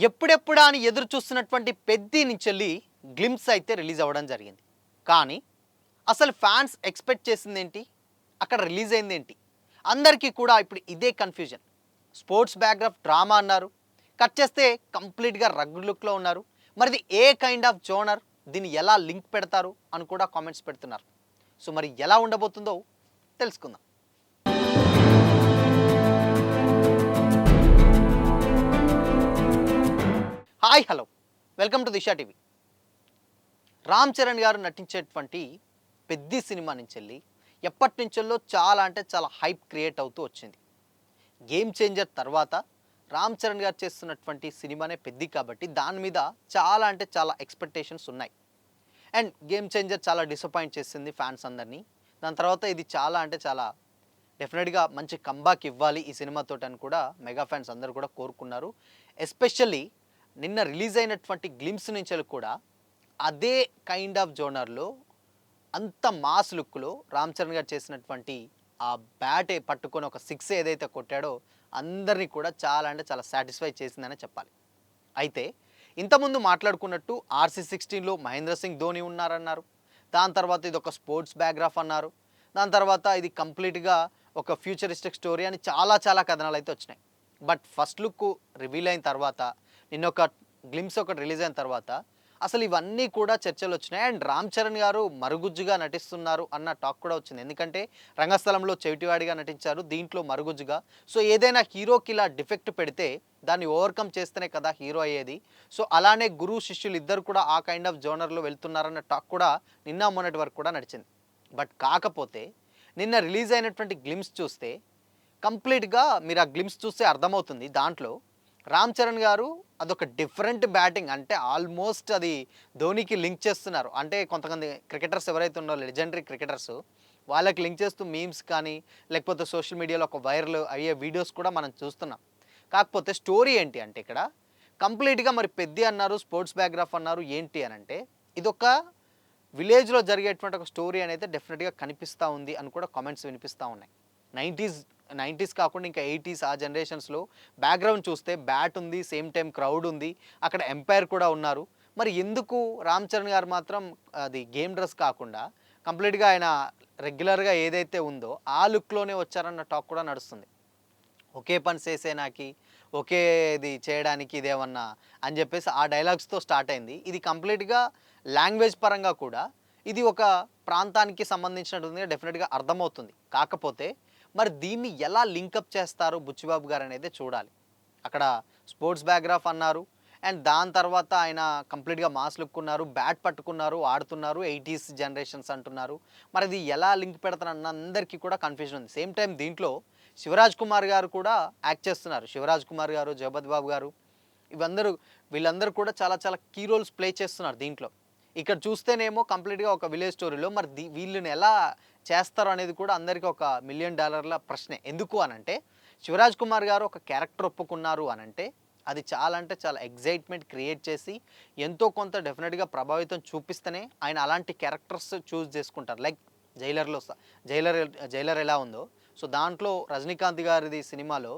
ఎప్పుడెప్పుడా అని ఎదురు చూస్తున్నటువంటి పెద్ది నుంచెల్లి గ్లిమ్స్ అయితే రిలీజ్ అవ్వడం జరిగింది. కానీ అసలు ఫ్యాన్స్ ఎక్స్‌పెక్ట్ చేసిందేంటి? అక్కడ రిలీజ్ అయిందేంటి? అందరికీ కూడా ఇప్పుడు ఇదే కన్‌ఫ్యూజన్. స్పోర్ట్స్ బ్యాక్‌డ్రాప్ డ్రామా అన్నారు. కట్ చేస్తే కంప్లీట్‌గా రగ్డ్ లుక్‌లో ఉన్నారు. మరిది ఏ కైండ్ ఆఫ్ జోనర్? దీన్ని ఎలా లింక్ పెడతారు? అని కూడా కామెంట్స్ పెడుతున్నారు. సో మరి ఎలా ఉండబోతుందో తెలుసుకుందాం. Hi hello welcome to Disha TV. Ram Charan గారు నటించేటువంటి పెద్ది సినిమా నుంచెల్లి ఎప్పటి నుంచెల్లో చాలా అంటే చాలా హైప్ క్రియేట్ అవుతూ వచ్చింది. గేమ్ చేంజర్ తర్వాత రామ్ చరణ్ గారు చేస్తున్నటువంటి సినిమానే పెద్ది కాబట్టి దాని మీద చాలా అంటే చాలా ఎక్స్పెక్టేషన్స్ ఉన్నాయి. అండ్ గేమ్ చేంజర్ చాలా డిసప్పాయింట్ చేసింది ఫ్యాన్స్ అందరినీ. దాని తర్వాత ఇది చాలా అంటే చాలా డెఫినెట్గా మంచి కంబ్యాక్ ఇవ్వాలి ఈ సినిమాతోటి అని కూడా మెగా ఫ్యాన్స్ అందరూ కూడా కోరుకున్నారు. ఎస్పెషల్లీ నిన్న రిలీజ్ అయినటువంటి గ్లిమ్స్ నుంచి కూడా అదే కైండ్ ఆఫ్ జోనర్లో అంత మాస్ లుక్లో రామ్ చరణ్ గారు చేసినటువంటి ఆ బ్యాట్ పట్టుకొని ఒక సిక్స్ ఏదైతే కొట్టాడో అందరినీ కూడా చాలా అంటే చాలా సాటిస్ఫై చేసిందనే చెప్పాలి. అయితే ఇంతకుముందు మాట్లాడుకున్నట్టు RC16లో మహేంద్ర సింగ్ ధోని ఉన్నారన్నారు. దాని తర్వాత ఇది ఒక స్పోర్ట్స్ బ్యాక్‌గ్రాఫ్ అన్నారు. దాని తర్వాత ఇది కంప్లీట్‌గా ఒక ఫ్యూచరిస్టిక్ స్టోరీ అని చాలా చాలా కథనాలు అయితే వచ్చినాయి. బట్ ఫస్ట్ లుక్ రివీల్ అయిన తర్వాత నిన్న ఒక గ్లిమ్స్ ఒకటి రిలీజ్ అయిన తర్వాత అసలు ఇవన్నీ కూడా చర్చలు వచ్చినాయి. అండ్ రామ్ చరణ్ గారు మరుగుజ్జుగా నటిస్తున్నారు అన్న టాక్ కూడా వచ్చింది. ఎందుకంటే రంగస్థలంలో చెవిటివాడిగా నటించారు, దీంట్లో మరుగుజ్జుగా. సో ఏదైనా హీరోకి ఇలా డిఫెక్ట్ పెడితే దాన్ని ఓవర్కమ్ చేస్తేనే కదా హీరో అయ్యేది. సో అలానే గురువు శిష్యులు ఇద్దరు కూడా ఆ కైండ్ ఆఫ్ జోనర్లో వెళ్తున్నారన్న టాక్ కూడా నిన్న మొన్నటి వరకు కూడా నడిచింది. బట్ కాకపోతే నిన్న రిలీజ్ అయినటువంటి గ్లిమ్స్ చూస్తే కంప్లీట్‌గా మీరు ఆ గ్లిమ్స్ చూస్తే అర్థమవుతుంది. దాంట్లో రామ్ చరణ్ గారు అదొక డిఫరెంట్ బ్యాటింగ్, అంటే ఆల్మోస్ట్ అది ధోనికి లింక్ చేస్తున్నారు. అంటే కొంతమంది క్రికెటర్స్ ఎవరైతే ఉన్నారో లెజెండరీ క్రికెటర్స్ వాళ్ళకి లింక్ చేస్తూ మీమ్స్ కానీ లేకపోతే సోషల్ మీడియాలో ఒక వైరల్ అయ్యే వీడియోస్ కూడా మనం చూస్తున్నాం. కాకపోతే స్టోరీ ఏంటి అంటే ఇక్కడ కంప్లీట్‌గా మరి పెద్ది అన్నారు, స్పోర్ట్స్ బ్యాక్‌గ్రాఫ్ అన్నారు, ఏంటి అనంటే ఇదొక విలేజ్‌లో జరిగేటువంటి ఒక స్టోరీ అనేది డెఫినెట్‌గా కనిపిస్తూ ఉంది అని కూడా కామెంట్స్ వినిపిస్తూ ఉన్నాయి. 90s కాకుండా ఇంకా 80s ఆ జనరేషన్స్‌లో బ్యాక్‌గ్రౌండ్ చూస్తే బ్యాట్ ఉంది, సేమ్ టైమ్ క్రౌడ్ ఉంది, అక్కడ ఎంపైర్ కూడా ఉన్నారు. మరి ఎందుకు రామ్ చరణ్ గారు మాత్రం అది గేమ్ డ్రెస్ కాకుండా కంప్లీట్‌గా ఆయన రెగ్యులర్‌గా ఏదైతే ఉందో ఆ లుక్‌లోనే వచ్చారన్న టాక్ కూడా నడుస్తుంది. ఒకే పని చేసేనాకి, ఒకే ఇది చేయడానికి ఇదేమన్నా అని చెప్పేసి ఆ డైలాగ్స్‌తో స్టార్ట్ అయింది. ఇది కంప్లీట్‌గా లాంగ్వేజ్ పరంగా కూడా ఇది ఒక ప్రాంతానికి సంబంధించినటువంటిదిగా డెఫినెట్‌గా అర్థమవుతుంది. కాకపోతే మరి దీన్ని ఎలా లింకప్ చేస్తారు బుచ్చిబాబు గారు అనేది చూడాలి. అక్కడ స్పోర్ట్స్ బ్యాక్‌గ్రాఫ్ అన్నారు. అండ్ దాని తర్వాత ఆయన కంప్లీట్‌గా మాస్ లుక్ ఉన్నారు, బ్యాట్ పట్టుకున్నారు, ఆడుతున్నారు, 80s జనరేషన్స్ అంటున్నారు. మరి ఇది ఎలా లింక్ పెడతారన్న అందరికీ కూడా కన్‌ఫ్యూజన్ ఉంది. సేమ్ టైమ్ దీంట్లో శివరాజ్ కుమార్ గారు కూడా యాక్ట్ చేస్తున్నారు. శివరాజ్ కుమార్ గారు, జగపతి బాబు గారు వీళ్ళందరూ కూడా చాలా చాలా కీ రోల్స్ ప్లే చేస్తున్నారు దీంట్లో. ఇక్కడ చూస్తేనేమో కంప్లీట్‌గా ఒక విలేజ్ స్టోరీలో మరి వీళ్ళని ఎలా చేస్తారు అనేది కూడా అందరికీ ఒక $1 మిలియన్ ప్రశ్నే. ఎందుకు అనంటే శివరాజ్ కుమార్ గారు ఒక క్యారెక్టర్ ఒప్పుకున్నారు అనంటే అది చాలా అంటే చాలా ఎక్సైట్‌మెంట్ క్రియేట్ చేసి ఎంతో కొంత డెఫినిట్‌గా ప్రభావితం చూపిస్తేనే ఆయన అలాంటి క్యారెక్టర్స్ చూజ్ చేసుకుంటారు. లైక్ జైలర్‌లో జైలర్ జైలర్ ఎలా ఉందో సో దాంట్లో రజనీకాంత్ గారిది సినిమాలో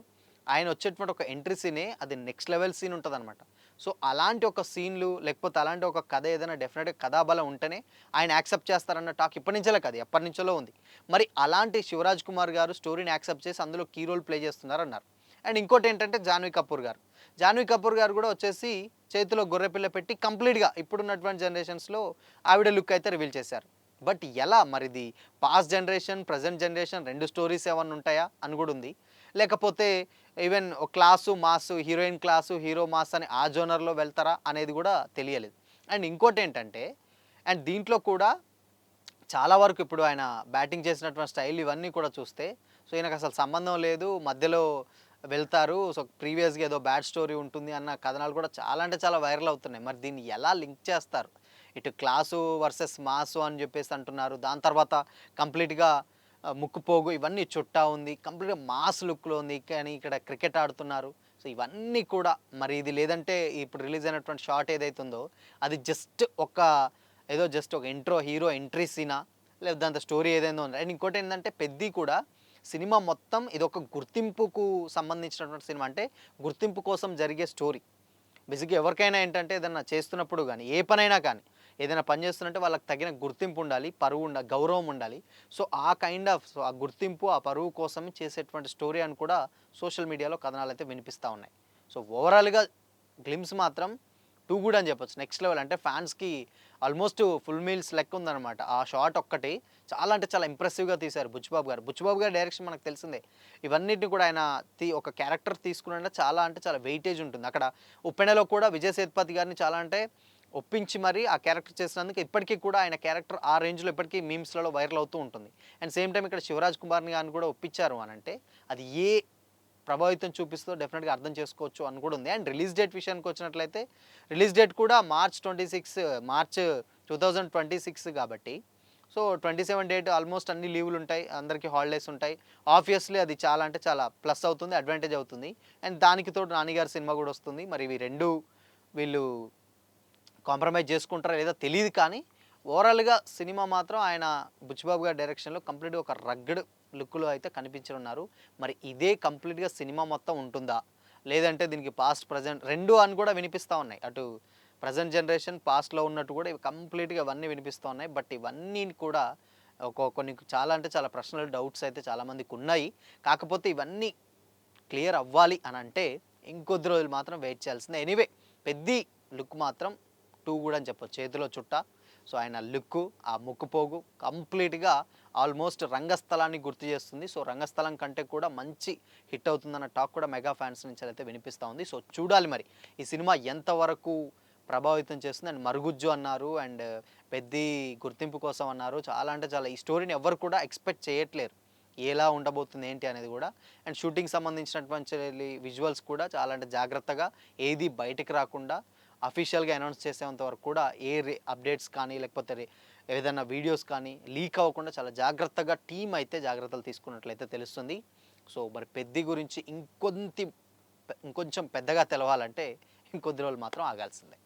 ఆయన వచ్చేటువంటి ఒక ఎంట్రీ సీనే అది నెక్స్ట్ లెవెల్ సీన్ ఉంటదనమాట. సో అలాంటి ఒక సీన్‌లు లేకపోతే అలాంటి ఒక కథ ఏదైనా డెఫినిట్‌గా కథాబలం ఉంటేనే ఆయన యాక్సెప్ట్ చేస్తారన్న టాక్ ఇప్పటి నుంచేలే కాదు ఎప్పటినుంచో ఉంది. మరి అలాంటి శివరాజ్ కుమార్ గారు స్టోరీని యాక్సెప్ట్ చేసి అందులో కీ రోల్ ప్లే చేస్తున్నారన్నారు. అండ్ ఇంకోటేంటంటే జాన్వీ కపూర్ గారు. జాన్వీ కపూర్ గారు కూడా వచ్చేసి చేతిలో గొర్రెపిల్ల పెట్టి కంప్లీట్‌గా ఇప్పుడున్నటువంటి జనరేషన్స్‌లో ఆవిడ లుక్ అయితే రివీల్ చేశారు. బట్ ఎలా మరిది past generation, present generation 2 stories ఏమన్నా ఉంటాయా అని కూడా ఉంది. లేకపోతే even class, mass, heroine class, hero mass అని ఆ జోనర్‌లో వెళ్తారా అనేది కూడా తెలియలేదు. అండ్ ఇంకోటేంటంటే అండ్ దీంట్లో కూడా చాలా వరకు ఇప్పుడు ఆయన బ్యాటింగ్ చేసినటువంటి స్టైల్ ఇవన్నీ కూడా చూస్తే సో ఈయనకు అసలు సంబంధం లేదు, మధ్యలో వెళ్తారు. సో ప్రీవియస్‌గా ఏదో బ్యాడ్ స్టోరీ ఉంటుంది అన్న కథనాలు కూడా చాలా అంటే చాలా వైరల్ అవుతున్నాయి. మరి దీన్ని ఎలా లింక్ చేస్తారు? ఇటు క్లాసు వర్సెస్ మాసు అని చెప్పేసి అంటున్నారు. దాని తర్వాత కంప్లీట్‌గా ముక్కుపోగు ఇవన్నీ చుట్టా ఉంది. కంప్లీట్‌గా మాస్ లుక్‌లో ఉంది. కానీ ఇక్కడ క్రికెట్ ఆడుతున్నారు. సో ఇవన్నీ కూడా మరి ఇది లేదంటే ఇప్పుడు రిలీజ్ అయినటువంటి షాట్ ఏదైతే ఉందో అది జస్ట్ ఒక ఇంట్రో హీరో ఎంట్రీ సీనా? లేదా దాంతో స్టోరీ ఏదైనా ఉందా? అండ్ ఇంకోటేంటంటే పెద్ది కూడా సినిమా మొత్తం ఇదొక గుర్తింపుకు సంబంధించినటువంటి సినిమా. అంటే గుర్తింపు కోసం జరిగే స్టోరీ. బేసిక్‌గా ఎవరికైనా ఏంటంటే ఏదన్నా చేస్తున్నప్పుడు గానీ, ఏ పనైనా కానీ, ఏదైనా పని చేస్తున్నంటే వాళ్ళకి తగిన గుర్తింపు ఉండాలి, పరువు ఉండాలి, గౌరవం ఉండాలి. సో, ఆ కైండ్ ఆఫ్ ఆ గుర్తింపు, ఆ పరువు కోసం చేసేటువంటి స్టోరీ అని కూడా సోషల్ మీడియాలో కథనాలైతే వినిపిస్తా ఉన్నాయి. సో, ఓవరాల్‌గా గ్లిమ్స్ మాత్రం టూ గుడ్ అని చెప్పొచ్చు. నెక్స్ట్ లెవెల్ అంటే ఫ్యాన్స్‌కి ఆల్మోస్ట్ ఫుల్ మీల్స్ లెక్కుందనమాట. ఆ షాట్ ఒక్కటి చాలా అంటే చాలా ఇంప్రెసివ్‌గా తీశారు బుచ్చిబాబు గారు. బుచ్చిబాబు గారి డైరెక్షన్ మనకు తెలిసిందే. ఇవన్నిటిని కూడా ఆయన ఒక క్యారెక్టర్ తీసుకున్నాడంటే చాలా అంటే చాలా వెయిటేజ్ ఉంటుంది. అక్కడ 'ఉప్పెన'లో కూడా విజయ్ సేతుపతి గారిని చాలా అంటే ఒప్పించి మరి ఆ క్యారెక్టర్ చేసినందుకు ఇప్పటికి కూడా ఆయన క్యారెక్టర్ ఆ రేంజ్‌లో ఇప్పటికీ మీమ్స్‌లలో వైరల్ అవుతూ ఉంటుంది. అండ్ సేమ్ టైమ్ ఇక్కడ 'శివరాజ్ కుమార్‌ని' గారిని కూడా ఒప్పించారు అనంటే అది ఏ ప్రభావితం చూపిస్తుందో డెఫినిట్‌గా అర్థం చేసుకోవచ్చు అని కూడా ఉంది. అండ్ రిలీజ్ డేట్ విషయానికొచ్చినట్లయితే రిలీజ్ డేట్ కూడా మార్చ్ 2026 కాబట్టి సో, 27 డేట్ ఆల్మోస్ట్ అన్ని లీవులుంటాయి. అందరికి హాలిడేస్ ఉంటాయి. ఆబ్వియస్‌లీ అది చాలా అంటే చాలా ప్లస్ అవుతుంది. అడ్వాంటేజ్ అవుతుంది. అండ్ దానికి తోడు 'నాని' గారి సినిమా గూడా వస్తుంది. మరి ఇవి 2 వీళ్ళు కాంప్రమైజ్ చేసుకుంటారో లేదో తెలీదు కానీ, ఓవరాల్‌గా సినిమా మాత్రం ఆయన బుచ్చిబాబు గారి డైరెక్షన్‌లో కంప్లీట్‌గా ఒక రగ్డ్ లుక్‌లో అయితే కనిపించనున్నారు. మరి ఇదే కంప్లీట్‌గా సినిమా మొత్తం ఉంటుందా? లేదంటే దీనికి పాస్ట్, ప్రెజెంట్ 2 అని కూడా వినిపిస్తా ఉన్నాయి. అటు ప్రెజెంట్ జనరేషన్, పాస్ట్‌లో ఉన్నట్టు కూడా ఇవి కంప్లీట్‌గా ఇవన్నీ వినిపిస్తా ఉన్నాయి. బట్ ఇవన్నీ కూడా కొన్ని చాలా అంటే చాలా ప్రశ్నలు, డౌట్స్ అయితే చాలా మందికున్నాయి. కాకపోతే ఇవన్నీ క్లియర్ అవ్వాలి అనంటే ఇంకొద్ది రోజులు మాత్రం వెయిట్ చేయాల్సిందే. ఎనీవే 'పెద్ది' లుక్ మాత్రం 2 గూడా అని చెప్పొచ్చు. చేతిలో చుట్ట. సో, ఆయన లుక్కు, ఆ ముక్కుపోగు కంప్లీట్‌గా ఆల్మోస్ట్ 'రంగస్థలాన్ని' గుర్తు చేస్తుంది. సో, 'రంగస్థలం' కంటే కూడా మంచి హిట్ అవుతుందన్న టాక్ కూడా మెగా ఫ్యాన్స్ నుంచి అయితే వినిపిస్తా ఉంది. సో, చూడాలి మరి ఈ సినిమా ఎంతవరకు ప్రభావితం చేస్తుంది. అండ్ 'మరుగుజ్జు' అన్నారు. అండ్ 'పెద్ది' గుర్తింపు కోసం అన్నారు. చాలా అంటే చాలా ఈ స్టోరీని ఎవ్వరు కూడా ఎక్స్‌పెక్ట్ చేయట్లేరు. ఎలా ఉండబోతుంది ఏంటి అనేది గూడా. అండ్ షూటింగ్‌కి సంబంధించినటువంటి విజువల్స్ కూడా చాలా అంటే జాగ్రత్తగా ఏది బయటికి రాకుండా అఫీషియల్‌గా అనౌన్స్ చేసేంత వరకు కూడా ఏ అప్డేట్స్ కానీ లేకపోతే ఏదైనా వీడియోస్ కానీ లీక్ అవ్వకుండా చాలా జాగ్రత్తగా టీమ్ అయితే జాగ్రత్తలు తీసుకున్నట్లయితే తెలుస్తుంది. సో, మరి 'పెద్ది' గురించి ఇంకొంచెం పెద్దగా తెలవాలంటే ఇంకొద్ది రోజులు మాత్రం ఆగాల్సిందే.